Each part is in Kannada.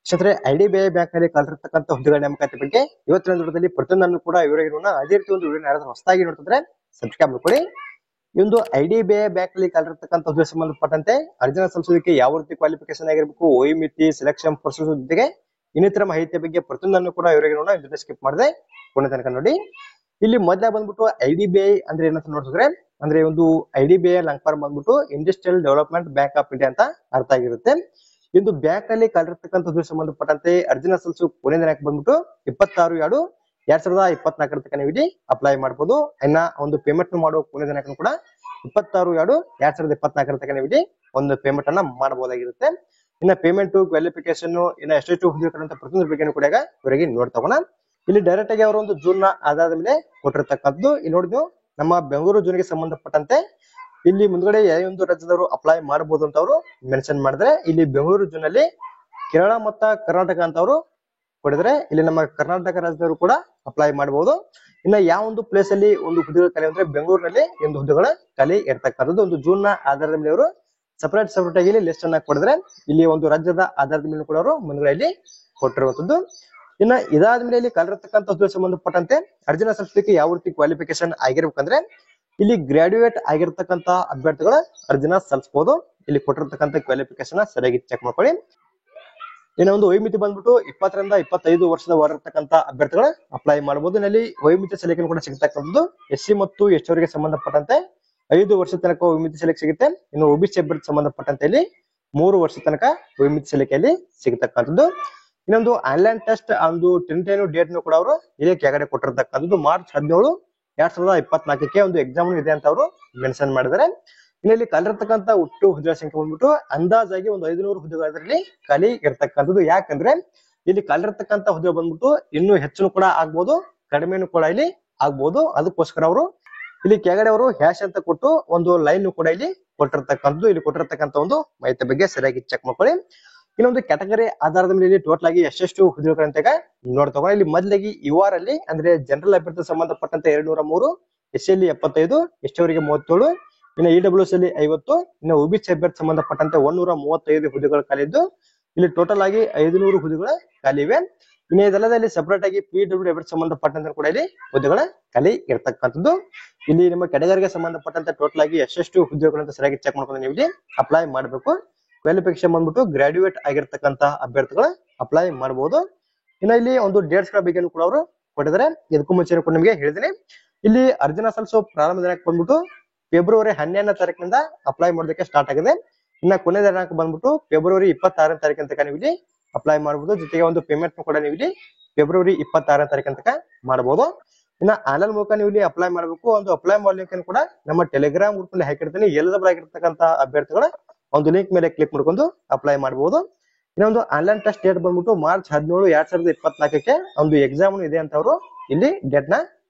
ಕ್ಷೇತ್ರ ಐಡಿಬಿಐ ಬ್ಯಾಂಕ್ ನಲ್ಲಿ ಕಲಿರ್ತಕ್ಕಂಥ ಹುದ್ದೆಗಳ ನೇಮಕಾತಿ ಬಗ್ಗೆ ಇವತ್ತಿನ ದಿನದಲ್ಲಿ ಪ್ರತಿಯೊಂದನ್ನು ಕೂಡ ವಿವರಗಳನ್ನ ಅದೇ ರೀತಿ ಒಂದು ವಿಡಿಯೋ ಯಾರಾದ್ರೂ ಹೊಸದಾಗಿ ನೋಡ್ತಿದ್ರೆ ಸಬ್ಸ್ಕ್ರೈಬ್ ಮಾಡ್ಕೊಳ್ಳಿ. ಈ ಒಂದು ಐಡಿಬಿಐ ಬ್ಯಾಂಕ್ ನಲ್ಲಿ ಕಲಿರ್ತಕ್ಕಂಥ ಹುದ್ದೆ ಸಂಬಂಧಪಟ್ಟಂತೆ ಅರ್ಜಿ ಸಲ್ಲಿಸೋದಕ್ಕೆ ಯಾವ ರೀತಿ ಕ್ವಾಲಿಫಿಕೇಶನ್ ಆಗಿರಬೇಕು, ವಯೋಮಿತಿ, ಸೆಲೆಕ್ಷನ್ ಪ್ರೊಸೆಸ್ ಜೊತೆಗೆ ಇನ್ನಿತರ ಮಾಹಿತಿಯ ಬಗ್ಗೆ ಪ್ರತಿಯೊಂದನ್ನು ಕೂಡ ವಿವರಗಳನ್ನ ಇದನ್ನ ಸ್ಕಿಪ್ ಮಾಡದೆ ಕೊನೆ ತನಕ ನೋಡಿ. ಇಲ್ಲಿ ಮೊದಲ ಬಂದ್ಬಿಟ್ಟು ಐಡಿಬಿಐ ಅಂದ್ರೆ ಏನಂತ ನೋಡಿದ್ರೆ ಅಂದ್ರೆ ಒಂದು ಐಡಿಬಿಐ ಲಾಂಗ್ ಫಾರ್ಮ್ ಬಂದ್ಬಿಟ್ಟು industrial development bank of India ಅಂತ ಅರ್ಥ ಆಗಿರುತ್ತೆ. ಇಂದು ಬ್ಯಾಂಕ್ ನಲ್ಲಿ ಕಲಿರ್ತಕ್ಕಂಥದ್ದು ಸಂಬಂಧಪಟ್ಟಂತೆ ಅರ್ಜಿನ ಸಲ್ಲಿಸು ಕೊನೆ ದಿನಾಂಕ ಬಂದ್ಬಿಟ್ಟು 26/2/2024 ತನಕ ನೀವು ಇಲ್ಲಿ ಅಪ್ಲೈ ಮಾಡಬಹುದು. ಇನ್ನ ಒಂದು ಪೇಮೆಂಟ್ ಮಾಡುವ ಕೊನೆ ದಿನಾಂಕ ಕೂಡ 26/2/2024 ತನಕ ನೀವು ಇಲ್ಲಿ ಒಂದು ಪೇಮೆಂಟ್ ಅನ್ನ ಮಾಡಬಹುದಾಗಿರುತ್ತೆ. ಇನ್ನ ಪೇಮೆಂಟ್, ಕ್ವಾಲಿಫಿಕೇಶನ್, ಇನ್ನ ಎಷ್ಟು ಹುದ್ದೆಗಳಂತ ಪ್ರತಿಯೊಂದು ಬಗ್ಗೆ ಕೂಡ ಇವರಿಗೆ ನೋಡ್ತಗೋಣ. ಇಲ್ಲಿ ಡೈರೆಕ್ಟ್ ಆಗಿ ಅವರು ಒಂದು ಜೂನ್ ನ ಆಧಾರದ ಮೇಲೆ ಕೊಟ್ಟಿರ್ತಕ್ಕಂಥದ್ದು. ಇಲ್ಲಿ ನೋಡಿದ್ವು ನಮ್ಮ ಬೆಂಗಳೂರು ಜೂನ್ಗೆ ಸಂಬಂಧಪಟ್ಟಂತೆ ಇಲ್ಲಿ ಮುಂದ್ಗಡೆ ಯಾವ ಒಂದು ರಾಜ್ಯದವರು ಅಪ್ಲೈ ಮಾಡಬಹುದು ಅಂತ ಅವರು ಮೆನ್ಷನ್ ಮಾಡಿದ್ರೆ, ಇಲ್ಲಿ ಬೆಂಗಳೂರು ಜೂನ್ ಅಲ್ಲಿ ಕೇರಳ ಮತ್ತು ಕರ್ನಾಟಕ ಅಂತ ಅವರು ಕೊಡಿದ್ರೆ ಇಲ್ಲಿ ನಮ್ಮ ಕರ್ನಾಟಕ ರಾಜ್ಯದವರು ಕೂಡ ಅಪ್ಲೈ ಮಾಡಬಹುದು. ಇನ್ನ ಯಾವ ಒಂದು ಪ್ಲೇಸ್ ಅಲ್ಲಿ ಒಂದು ಹುದ್ದೆಗಳ ಖಾಲಿ ಅಂದ್ರೆ ಬೆಂಗಳೂರಿನಲ್ಲಿ ಒಂದು ಹುದ್ದೆಗಳ ಖಾಲಿ ಇರ್ತಕ್ಕಂಥದ್ದು. ಒಂದು ಜೂನ್ ನ ಆಧಾರದ ಮೇಲೆ ಅವರು ಸಪರೇಟ್ ಆಗಿ ಇಲ್ಲಿ ಲಿಸ್ಟ್ ಅನ್ನ ಕೊಡಿದ್ರೆ ಇಲ್ಲಿ ಒಂದು ರಾಜ್ಯದ ಆಧಾರದ ಮೇಲೆ ಕೂಡ ಅವರು ಮುಂದ್ಗಡೆ ಇಲ್ಲಿ ಕೊಟ್ಟಿರುವಂತದ್ದು. ಇನ್ನ ಇದಾದ್ಮೇಲೆ ಇಲ್ಲಿ ಕಲಿರ್ತಕ್ಕಂಥ ಹುದ್ದೆ ಸಂಬಂಧಪಟ್ಟಂತೆ ಅರ್ಜಿನ ಸಲ್ಲಿಸಲಿಕ್ಕೆ ಯಾವ ರೀತಿ ಕ್ವಾಲಿಫಿಕೇಶನ್ ಆಗಿರ್ಬೇಕಂದ್ರೆ ಇಲ್ಲಿ ಗ್ರಾಡ್ಯುಯೇಟ್ ಆಗಿರ್ತಕ್ಕಂಥ ಅಭ್ಯರ್ಥಿಗಳ ಅರ್ಜಿನ ಸಲ್ಲಿಸಬಹುದು. ಇಲ್ಲಿ ಕೊಟ್ಟಿರ್ತಕ್ಕಂಥ ಕ್ವಾಲಿಫಿಕೇಶನ್ ಸರಿಯಾಗಿ ಚೆಕ್ ಮಾಡ್ಕೊಳ್ಳಿ. ಇನ್ನು ಒಂದು ವಯೋಮಿತಿ ಬಂದ್ಬಿಟ್ಟು 20 ರಿಂದ 25 ವರ್ಷದ ಹೊರತಕ್ಕಂಥ ಅಭ್ಯರ್ಥಿಗಳು ಅಪ್ಲೈ ಮಾಡಬಹುದು. ಇಲ್ಲಿ ವಯೋಮಿತಿ ಸೆಲೆಕ್ಷನ್ ಕೂಡ ಸಿಗತಕ್ಕಂಥದ್ದು SC ಮತ್ತು ST ಅವರಿಗೆ ಸಂಬಂಧಪಟ್ಟಂತೆ 5 ವರ್ಷ ತನಕ ವಯೋಮಿತಿ ಸೆಲೆಕ್ಟ್ ಸಿಗುತ್ತೆ. ಇನ್ನು OBC ಅಭ್ಯರ್ಥಿ ಸಂಬಂಧಪಟ್ಟಂತೆ ಇಲ್ಲಿ 3 ವರ್ಷ ತನಕ ವಯೋಮಿತಿ ಸೆಲೆಕ್ಟ್ ಸಿಗತಕ್ಕಂಥದ್ದು. ಇನ್ನೊಂದು ಆನ್ಲೈನ್ ಟೆಸ್ಟ್ ಒಂದು ಟೆಂಟೇನು ಡೇಟ್ ಕೂಡ ಅವರು ಇಲ್ಲಿ ಕೆಳಗಡೆ ಕೊಟ್ಟಿರ್ತಕ್ಕಂಥದ್ದು ಮಾರ್ಚ್ 17, 2024 ಒಂದು ಎಕ್ಸಾಮ್ ಇದೆ ಅಂತ ಅವರು ಮೆನ್ಷನ್ ಮಾಡಿದ್ದಾರೆ. ಇಲ್ಲಿ ಕಲಿರ್ತಕ್ಕಂಥ ಒಟ್ಟು ಹುದ್ದೆಗಳ ಸಂಖ್ಯೆ ಬಂದ್ಬಿಟ್ಟು ಅಂದಾಜಾಗಿ ಒಂದು 500 ಹುದ್ದೆಗಳಲ್ಲಿ ಖಾಲಿ ಇರ್ತಕ್ಕಂಥದ್ದು. ಯಾಕಂದ್ರೆ ಇಲ್ಲಿ ಕಲಿರ್ತಕ್ಕಂಥ ಹುದ್ದೆ ಬಂದ್ಬಿಟ್ಟು ಇನ್ನೂ ಹೆಚ್ಚು ಕೂಡ ಆಗ್ಬಹುದು, ಕಡಿಮೆನು ಕೂಡ ಇಲ್ಲಿ ಆಗ್ಬಹುದು. ಅದಕ್ಕೋಸ್ಕರ ಅವರು ಇಲ್ಲಿ ಕೆಳಗಡೆ ಅವರು ಹ್ಯಾಶ್ ಅಂತ ಕೊಟ್ಟು ಒಂದು ಲೈನ್ ಕೂಡ ಇಲ್ಲಿ ಕೊಟ್ಟಿರ್ತಕ್ಕಂಥದ್ದು. ಇಲ್ಲಿ ಕೊಟ್ಟಿರ್ತಕ್ಕಂಥ ಒಂದು ಮಾಹಿತಿ ಬಗ್ಗೆ ಸರಿಯಾಗಿ ಚೆಕ್ ಮಾಡ್ಕೊಳ್ಳಿ. ಇನ್ನೊಂದು ಕ್ಯಾಟಗರಿ ಆಧಾರದ ಮೇಲೆ ಇಲ್ಲಿ ಟೋಟಲ್ ಆಗಿ ಎಷ್ಟೆಷ್ಟು ಹುದ್ದೆಗಳಂತ ನೋಡ್ತಗೋಣ. ಇಲ್ಲಿ ಮೊದಲಾಗಿ UR ಅಲ್ಲಿ ಅಂದ್ರೆ ಜನರಲ್ ಅಭ್ಯರ್ಥಿ ಸಂಬಂಧಪಟ್ಟಂತೆ 203, SC ಅಲ್ಲಿ 75, ST ಅವರಿಗೆ 37, ಇನ್ನು EWS ಅಲ್ಲಿ 50, ಇನ್ನು OBC ಅಭ್ಯರ್ಥಿ ಸಂಬಂಧಪಟ್ಟಂತೆ 135 ಹುದ್ದೆಗಳು ಖಾಲಿ ಇದ್ದು ಇಲ್ಲಿ ಟೋಟಲ್ ಆಗಿ 500 ಹುದ್ದೆಗಳು ಖಾಲಿ ಇವೆ. ಇನ್ನು ಇದಲ್ಲದೆ ಸಪರೇಟ್ ಆಗಿ PWD ಅಭ್ಯರ್ಥಿ ಸಂಬಂಧಪಟ್ಟಂತೆ ಕೂಡ ಇಲ್ಲಿ ಹುದ್ದೆಗಳ ಖಾಲಿ ಇರ್ತಕ್ಕಂಥದ್ದು. ಇಲ್ಲಿ ನಿಮ್ಮ ಕ್ಯಾಟಗರಿಗೆ ಸಂಬಂಧಪಟ್ಟಂತೆ ಟೋಟಲ್ ಆಗಿ ಎಷ್ಟೆಷ್ಟು ಹುದ್ದೆಗಳಂತ ಸರಿಯಾಗಿ ಚೆಕ್ ಮಾಡ್ಕೊಂಡು ನೀವು ಇಲ್ಲಿ ಅಪ್ಲೈ ಮಾಡಬೇಕು. ಕ್ವಾಲಿಫಿಕೇಶನ್ ಬಂದ್ಬಿಟ್ಟು ಗ್ರಾಡ್ಯುಯೇಟ್ ಆಗಿರ್ತಕ್ಕಂಥ ಅಭ್ಯರ್ಥಿಗಳು ಅಪ್ಲೈ ಮಾಡಬಹುದು. ಇನ್ನು ಇಲ್ಲಿ ಒಂದು ಡೇಟ್ಸ್ ಗಳ ಬಗ್ಗೆ ಕೂಡ ಅವರು ಕೊಟ್ಟಿದ್ದಾರೆ. ಇದಕ್ಕೂ ಮುಂಚೆ ಕೂಡ ನಿಮಗೆ ಹೇಳಿದ್ದೀನಿ. ಇಲ್ಲಿ ಅರ್ಜಿನ ಸಲ್ಲಿಸೋ ಪ್ರಾರಂಭ ದಿನಾಂಕ ಬಂದ್ಬಿಟ್ಟು ಫೆಬ್ರವರಿ 12ನೇ ತಾರೀಕಿನಿಂದ ಅಪ್ಲೈ ಮಾಡೋದಕ್ಕೆ ಸ್ಟಾರ್ಟ್ ಆಗಿದೆ. ಇನ್ನ ಕೊನೆ ದಿನಾಂಕ ಬಂದ್ಬಿಟ್ಟು ಫೆಬ್ರವರಿ 26ನೇ ತಾರೀಕಿನ ತನಕ ನೀವು ಇಲ್ಲಿ ಅಪ್ಲೈ ಮಾಡಬಹುದು. ಜೊತೆಗೆ ಒಂದು ಪೇಮೆಂಟ್ ಕೂಡ ನೀವು ಇಲ್ಲಿ ಫೆಬ್ರವರಿ 26ನೇ ತಾರೀಕಿನ ತನಕ ಮಾಡಬಹುದು. ಇನ್ನ ಆನ್ಲೈನ್ ಮೂಲಕ ನೀವು ಇಲ್ಲಿ ಅಪ್ಲೈ ಮಾಡಬೇಕು. ಒಂದು ಅಪ್ಲೈ ಮಾಡಲಿಕ್ಕೆ ಕೂಡ ನಮ್ಮ ಟೆಲಿಗ್ರಾಮ್ ಗ್ರೂಪ್ ನಲ್ಲಿ ಹಾಕಿರ್ತೀನಿ. ಎಲಿಜಿಬಲ್ ಆಗಿರ್ತಕ್ಕಂಥ ಅಭ್ಯರ್ಥಿಗಳ ಒಂದು ಲಿಂಕ್ ಮೇಲೆ ಕ್ಲಿಕ್ ಮಾಡ್ಕೊಂಡು ಅಪ್ಲೈ ಮಾಡಬಹುದು. ಇನ್ನೊಂದು ಆನ್ಲೈನ್ ಟೆಸ್ಟ್ ಡೇಟ್ ಬಂದ್ಬಿಟ್ಟು ಮಾರ್ಚ್ 17, 2024 ಒಂದು ಎಕ್ಸಾಮ್ ಇದೆ ಅಂತ ಅವರು ಇಲ್ಲಿ ಡೇಟ್ ನ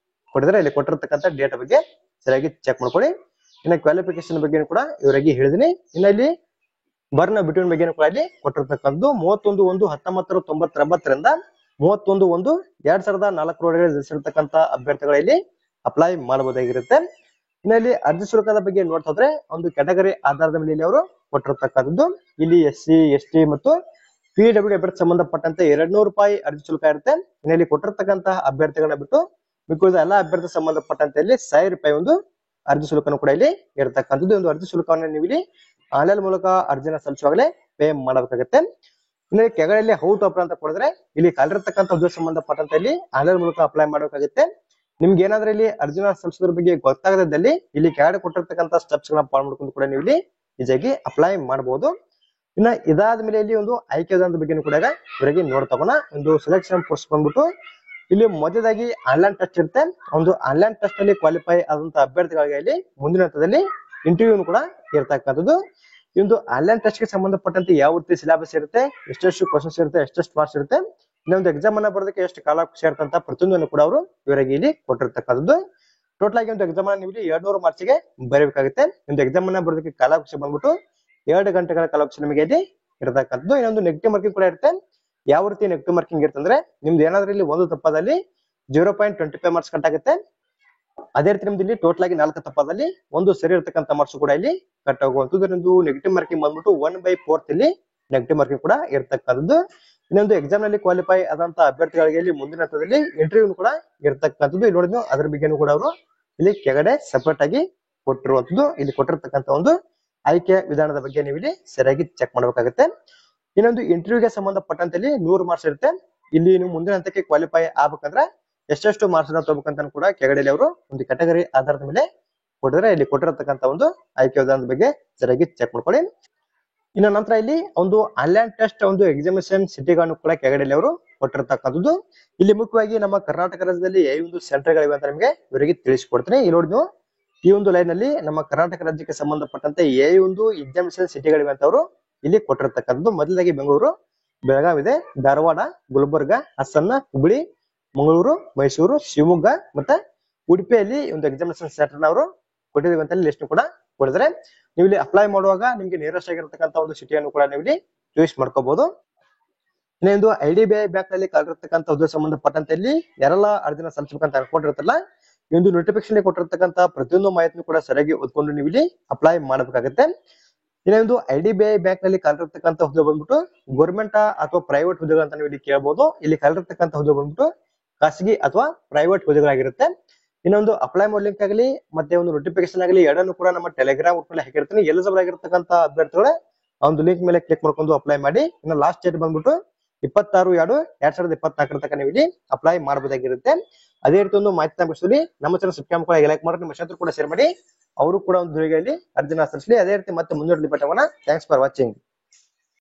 ಕೊಟ್ಟಿದ್ರೆ ಇಲ್ಲಿ ಕೊಟ್ಟಿರ್ತಕ್ಕಂಥ ಡೇಟ್ ಬಗ್ಗೆ ಸರಿಯಾಗಿ ಚೆಕ್ ಮಾಡ್ಕೊಳ್ಳಿ. ಇನ್ನು ಕ್ವಾಲಿಫಿಕೇಶನ್ ಬಗ್ಗೆ ಕೂಡ ಇವರಿಗೆ ಹೇಳಿದೀನಿ. ಇನ್ನ ಇಲ್ಲಿ ಬರ್ನ್ ಬಿಟ್ವೀನ್ ಬಗ್ಗೆ ಕೂಡ ಇಲ್ಲಿ ಕೊಟ್ಟಿರ್ತಕ್ಕಂಥದ್ದು 31/1/1999 ರಿಂದ 31/1/2004 ಜನಿಸಿರ್ತಕ್ಕಂಥ ಅಭ್ಯರ್ಥಿಗಳಲ್ಲಿ ಅಪ್ಲೈ ಮಾಡಬಹುದಾಗಿರುತ್ತೆ. ಇನ್ನ ಇಲ್ಲಿ ಅರ್ಜಿ ಶುಲ್ಕದ ಬಗ್ಗೆ ನೋಡ್ತಾ ಹೋದ್ರೆ ಒಂದು ಕ್ಯಾಟಗರಿ ಆಧಾರದ ಮೇಲೆ ಅವರು ಕೊಟ್ಟಿರ್ತಕ್ಕಂಥದ್ದು. ಇಲ್ಲಿ SC, ST ಮತ್ತು PWD ಅಭ್ಯರ್ಥಿ ಸಂಬಂಧಪಟ್ಟಂತೆ 200 ರೂಪಾಯಿ ಅರ್ಜಿ ಶುಲ್ಕ ಇರುತ್ತೆ. ಇನ್ನು ಇಲ್ಲಿ ಕೊಟ್ಟಿರ್ತಕ್ಕಂತಹ ಅಭ್ಯರ್ಥಿಗಳನ್ನ ಬಿಟ್ಟು ಮಿಕ್ಕಿದ ಎಲ್ಲಾ ಅಭ್ಯರ್ಥಿ ಸಂಬಂಧಪಟ್ಟಂತೆ ಇಲ್ಲಿ 1000 ರೂಪಾಯಿ ಒಂದು ಅರ್ಜಿ ಶುಲ್ಕನು ಕೂಡ ಇಲ್ಲಿ ಇರತಕ್ಕಂಥದ್ದು. ಒಂದು ಅರ್ಜಿ ಶುಲ್ಕವನ್ನು ನೀವು ಇಲ್ಲಿ ಆನ್ಲೈನ್ ಮೂಲಕ ಅರ್ಜಿನ ಸಲ್ಲಿಸುವಾಗಲೇ ಪೇ ಮಾಡಬೇಕಾಗುತ್ತೆ. ಇನ್ನು ಕೆಳಗಡೆ ಹೌ ಟು ಅಪ್ಲೈ ಅಂತ ಕೊಡಿದ್ರೆ ಇಲ್ಲಿ ಕಲಿರ್ತಕ್ಕಂಥ ಹುದ್ದೆ ಸಂಬಂಧಪಟ್ಟಂತೆ ಇಲ್ಲಿ ಆನ್ಲೈನ್ ಮೂಲಕ ಅಪ್ಲೈ ಮಾಡಬೇಕಾಗುತ್ತೆ. ನಿಮ್ಗೆ ಏನಾದ್ರೂ ಇಲ್ಲಿ ಅರ್ಜಿನ ಸಲ್ಲಿಸೋದ್ರ ಬಗ್ಗೆ ಗೊತ್ತಾಗದಲ್ಲಿ ಇಲ್ಲಿ ಕೆಳಗಡೆ ಕೊಟ್ಟಿರ್ತಕ್ಕಂಥ ಸ್ಟೆಪ್ಸ್ ಗಳನ್ನ ಫಾಲೋ ಮಾಡ್ಕೊಂಡು ಕೂಡ ನೀವು ಇಲ್ಲಿ ಈಜಿಯಾಗಿ ಅಪ್ಲೈ ಮಾಡಬಹುದು. ಇನ್ನ ಇದಾದ್ಮೇಲೆ ಇಲ್ಲಿ ಒಂದು ಆಯ್ಕೆ ವಿಧಾನದ ಬಗ್ಗೆ ಕೂಡ ಇವರಿಗೆ ನೋಡ್ತಗೋಣ. ಒಂದು ಸೆಲೆಕ್ಷನ್ ಕೋರ್ಸ್ ಬಂದ್ಬಿಟ್ಟು ಇಲ್ಲಿ ಮೊದಲಾಗಿ ಆನ್ಲೈನ್ ಟೆಸ್ಟ್ ಇರುತ್ತೆ. ಒಂದು ಆನ್ಲೈನ್ ಟೆಸ್ಟ್ ಅಲ್ಲಿ ಕ್ವಾಲಿಫೈ ಆದಂತ ಅಭ್ಯರ್ಥಿಗಳಿಗೆ ಇಲ್ಲಿ ಮುಂದಿನ ಹಂತದಲ್ಲಿ ಇಂಟರ್ವ್ಯೂ ಕೂಡ ಇರ್ತಕ್ಕಂಥದ್ದು. ಈ ಒಂದು ಆನ್ಲೈನ್ ಟೆಸ್ಟ್ ಗೆ ಸಂಬಂಧಪಟ್ಟಂತೆ ಯಾವ ರೀತಿ ಸಿಲೆಬಸ್ ಇರುತ್ತೆ, ಎಷ್ಟೆಷ್ಟು ಕ್ವಶನ್ಸ್ ಇರುತ್ತೆ, ಎಷ್ಟೆಷ್ಟು ಮಾರ್ಕ್ಸ್ ಇರುತ್ತೆ, ಇನ್ನೊಂದು ಎಕ್ಸಾಮ್ ಅನ್ನ ಬರೋದಕ್ಕೆ ಎಷ್ಟು ಕಾಲಾವಕಾಶ ಇರ್ತಂತ ಪ್ರತಿಯೊಂದನ್ನು ಕೂಡ ಅವರು ಇವರಿಗೆ ಇಲ್ಲಿ ಕೊಟ್ಟಿರ್ತಕ್ಕಂಥದ್ದು. ಟೋಟಲ್ ಆಗಿ ಒಂದು ಎಕ್ಸಾಮ್ ಅನ್ನ ನೀವು 200 ಮಾರ್ಕ್ಸ್ಗೆ ಬರೀಬೇಕಾಗುತ್ತೆ. ಒಂದು ಎಕ್ಸಾಮ್ ಅನ್ನ ಬರೋದಕ್ಕೆ ಕಾಲಾವಕಾಶ ಬಂದ್ಬಿಟ್ಟು 2 ಗಂಟೆಗಳ ಕಾಲಾವಕಾಶ ನಿಮಗೆ ಇಲ್ಲಿ ಇರತಕ್ಕಂಥದ್ದು. ಇನ್ನೊಂದು ನೆಗೆಟಿವ್ ಮಾರ್ಕಿಂಗ್ ಕೂಡ ಇರುತ್ತೆ. ಯಾವ ರೀತಿ ನೆಗೆಟಿವ್ ಮಾರ್ಕಿಂಗ್ ಇರ್ತಂದ್ರೆ ನಿಮ್ದು ಏನಾದ್ರೂ ಇಲ್ಲಿ ಒಂದು ತಪ್ಪದಲ್ಲಿ 0.25 ಮಾರ್ಕ್ಸ್ ಕಟ್ ಆಗುತ್ತೆ. ಅದೇ ರೀತಿ ನಿಮ್ದು ಇಲ್ಲಿ ಟೋಟಲ್ ಆಗಿ 4 ತಪ್ಪದಲ್ಲಿ ಒಂದು ಸರಿ ಇರತಕ್ಕಂತ ಮಾರ್ಕ್ಸ್ ಕೂಡ ಇಲ್ಲಿ ಕಟ್ ಆಗುವಂತದ್ದು. ನೆಗೆಟಿವ್ ಮಾರ್ಕಿಂಗ್ ಬಂದ್ಬಿಟ್ಟು 1/4 ಇಲ್ಲಿ ನೆಗೆಟಿವ್ ಮಾರ್ಕಿಂಗ್ ಕೂಡ ಇರ್ತಕ್ಕಂಥದ್ದು. ಇನ್ನೊಂದು ಎಕ್ಸಾಮ್ ನಲ್ಲಿ ಕ್ವಾಲಿಫೈ ಆದಂತ ಅಭ್ಯರ್ಥಿಗಳಿಗೆ ಇಲ್ಲಿ ಮುಂದಿನ ಹಂತದಲ್ಲಿ ಇಂಟರ್ವ್ಯೂ ಕೂಡ ಇರ್ತಕ್ಕಂಥದ್ದು. ಇಲ್ಲಿ ನೋಡಿದ್ವಿ ಅದ್ರ ಬಗ್ಗೆನೂ ಕೂಡ ಅವರು ಇಲ್ಲಿ ಕೆಳಗಡೆ ಸಪರೇಟ್ ಆಗಿ ಕೊಟ್ಟಿರುವಂತದ್ದು. ಇಲ್ಲಿ ಕೊಟ್ಟಿರ್ತಕ್ಕಂಥ ಒಂದು ಆಯ್ಕೆ ವಿಧಾನದ ಬಗ್ಗೆ ನೀವು ಇಲ್ಲಿ ಸರಿಯಾಗಿ ಚೆಕ್ ಮಾಡ್ಬೇಕಾಗುತ್ತೆ. ಇನ್ನೊಂದು ಇಂಟರ್ವ್ಯೂಗೆ ಸಂಬಂಧಪಟ್ಟಂತೆ ಇಲ್ಲಿ 100 ಮಾರ್ಕ್ಸ್ ಇರುತ್ತೆ. ಇಲ್ಲಿ ನೀವು ಮುಂದಿನ ಹಂತಕ್ಕೆ ಕ್ವಾಲಿಫೈ ಆಗ್ಬೇಕಂದ್ರೆ ಎಷ್ಟೆಷ್ಟು ಮಾರ್ಕ್ಸ್ ಅನ್ನ ತಗೋಬೇಕಂತ ಕೂಡ ಕೆಳಗಡೆ ಅವರು ಒಂದು ಕ್ಯಾಟಗರಿ ಆಧಾರದ ಮೇಲೆ ಕೊಟ್ಟಿದ್ರೆ ಇಲ್ಲಿ ಕೊಟ್ಟಿರತಕ್ಕಂತ ಒಂದು ಆಯ್ಕೆ ವಿಧಾನದ ಬಗ್ಗೆ ಸರಿಯಾಗಿ ಚೆಕ್ ಮಾಡ್ಕೊಳ್ಳಿ. ಇನ್ನು ನಂತರ ಇಲ್ಲಿ ಒಂದು ಆನ್ಲೈನ್ ಟೆಸ್ಟ್ ಒಂದು ಎಕ್ಸಾಮಿನೇಷನ್ ಸಿಟಿಗಳನ್ನು ಕೂಡ ಕೆಳಗಡೆ ಅವರು ಕೊಟ್ಟಿರತಕ್ಕಂಥದ್ದು. ಇಲ್ಲಿ ಮುಖ್ಯವಾಗಿ ನಮ್ಮ ಕರ್ನಾಟಕ ರಾಜ್ಯದಲ್ಲಿ ಯಾವ ಒಂದು ಸೆಂಟರ್ ಗಳಿವೆ ಅಂತ ನಿಮಗೆ ಇವರಿಗೆ ತಿಳಿಸಿಕೊಡ್ತೀನಿ. ಇಲ್ಲಿ ನೋಡಿ ನೀವು ಈ ಒಂದು ಲೈನ್ ಅಲ್ಲಿ ನಮ್ಮ ಕರ್ನಾಟಕ ರಾಜ್ಯಕ್ಕೆ ಸಂಬಂಧಪಟ್ಟಂತೆ ಯಾವ ಒಂದು ಎಕ್ಸಾಮಿನೇಷನ್ ಸಿಟಿಗಳಿವೆ ಅಂತ ಅವರು ಇಲ್ಲಿ ಕೊಟ್ಟಿರತಕ್ಕಂಥದ್ದು. ಮೊದಲಾಗಿ ಬೆಂಗಳೂರು, ಬೆಳಗಾವಿ ಇದೆ, ಧಾರವಾಡ, ಗುಲ್ಬರ್ಗ, ಹಾಸನ, ಹುಬ್ಬಳ್ಳಿ, ಮಂಗಳೂರು, ಮೈಸೂರು, ಶಿವಮೊಗ್ಗ ಮತ್ತೆ ಉಡುಪಿಯಲ್ಲಿ ಒಂದು ಎಕ್ಸಾಮಿನೇಷನ್ ಸೆಂಟರ್ ಅವರು ಕೊಟ್ಟಿದ್ದೀವಿ ಅಂತ ಲಿಸ್ಟ್ ಕೂಡ ಕೊಡಿದ್ರೆ ನೀವು ಇಲ್ಲಿ ಅಪ್ಲೈ ಮಾಡುವಾಗ ನಿಮ್ಗೆ ನಿಯರೆಸ್ಟ್ ಆಗಿರತಕ್ಕಂತ ಒಂದು ಸಿಟಿಯನ್ನು ಕೂಡ ನೀವು ಇಲ್ಲಿ ಚೂಸ್ ಮಾಡ್ಕೋಬಹುದು. ಇನ್ನೊಂದು IDBI ಬ್ಯಾಂಕ್ ನಲ್ಲಿ ಕಾಲಿರ್ತಕ್ಕಂಥ ಹುದ್ದೆ ಸಂಬಂಧಪಟ್ಟಂತೆ ಇಲ್ಲಿ ಯಾರೆಲ್ಲ ಅರ್ಜಿನ ಸಲ್ಲಿಸಬೇಕಂತ ಅನ್ಕೊಂಡಿರ್ತಾರಲ್ಲ, ಈ ಒಂದು ನೋಟಿಫಿಕೇಶನ್ ಕೊಟ್ಟಿರ್ತಕ್ಕಂಥ ಪ್ರತಿಯೊಂದು ಮಾಹಿತಿನೂ ಕೂಡ ಸರಿಯಾಗಿ ಓದ್ಕೊಂಡು ನೀವು ಇಲ್ಲಿ ಅಪ್ಲೈ ಮಾಡಬೇಕಾಗುತ್ತೆ. ಇನ್ನೊಂದು IDBI ಬ್ಯಾಂಕ್ ನಲ್ಲಿ ಕಾಲಿರ್ತಕ್ಕಂಥ ಹುದ್ದೆ ಬಂದ್ಬಿಟ್ಟು ಗೌರ್ಮೆಂಟ್ ಅಥವಾ ಪ್ರೈವೇಟ್ ಹುದ್ದೆಗಳು ಅಂತ ನೀವು ಇಲ್ಲಿ ಕೇಳಬಹುದು. ಇಲ್ಲಿ ಕಾಲಿರ್ತಕ್ಕಂಥ ಹುದ್ದೆ ಬಂದ್ಬಿಟ್ಟು ಖಾಸಗಿ ಅಥವಾ ಪ್ರೈವೇಟ್ ಹುದ್ದೆಗಳಾಗಿರುತ್ತೆ. ಇನ್ನೊಂದು ಅಪ್ಲೈ ಮಾಡೋ ಲಿಂಕ್ ಆಗಲಿ ಮತ್ತೆ ಒಂದು ನೋಟಿಫಿಕೇಶನ್ ಆಗಲಿ ಎರಡನ್ನು ಕೂಡ ನಮ್ಮ ಟೆಲಿಗ್ರಾಮ್ ಗ್ರೂಪ್ ನಲ್ಲಿ ಹಾಕಿರ್ತೀನಿ. ಎಲಿಜಿಬಲ್ ಆಗಿರ್ತಕ್ಕಂಥ ಅಭ್ಯರ್ಥಿಗಳು ಆ ಒಂದು ಲಿಂಕ್ ಮೇಲೆ ಕ್ಲಿಕ್ ಮಾಡ್ಕೊಂಡು ಅಪ್ಲೈ ಮಾಡಿ. ಇನ್ನು ಲಾಸ್ಟ್ ಡೇಟ್ ಬಂದ್ಬಿಟ್ಟು 26/2/2024 ತನಕ ನೀವು ಇಲ್ಲಿ ಅಪ್ಲೈ ಮಾಡಬಹುದಾಗಿರುತ್ತೆ. ಅದೇ ರೀತಿ ಒಂದು ಮಾಹಿತಿ ತಪ್ಪಿಸಲಿ ನಮ್ಮ ಚಾನಲ್ ಸಬ್ಸ್ಕ್ರೈಬ್ ಕೂಡ ಲೈಕ್ ಮಾಡಿ, ನಿಮ್ಮ ಸ್ನೇಹಿತರು ಕೂಡ ಶೇರ್ ಮಾಡಿ, ಅವರು ಕೂಡ ಒಂದು ಅರ್ಜಿನ ಸಲ್ಲಿಸಲಿ. ಅದೇ ರೀತಿ ಮತ್ತೆ ಮುಂದುವರಿಲಿ. Thanks for watching.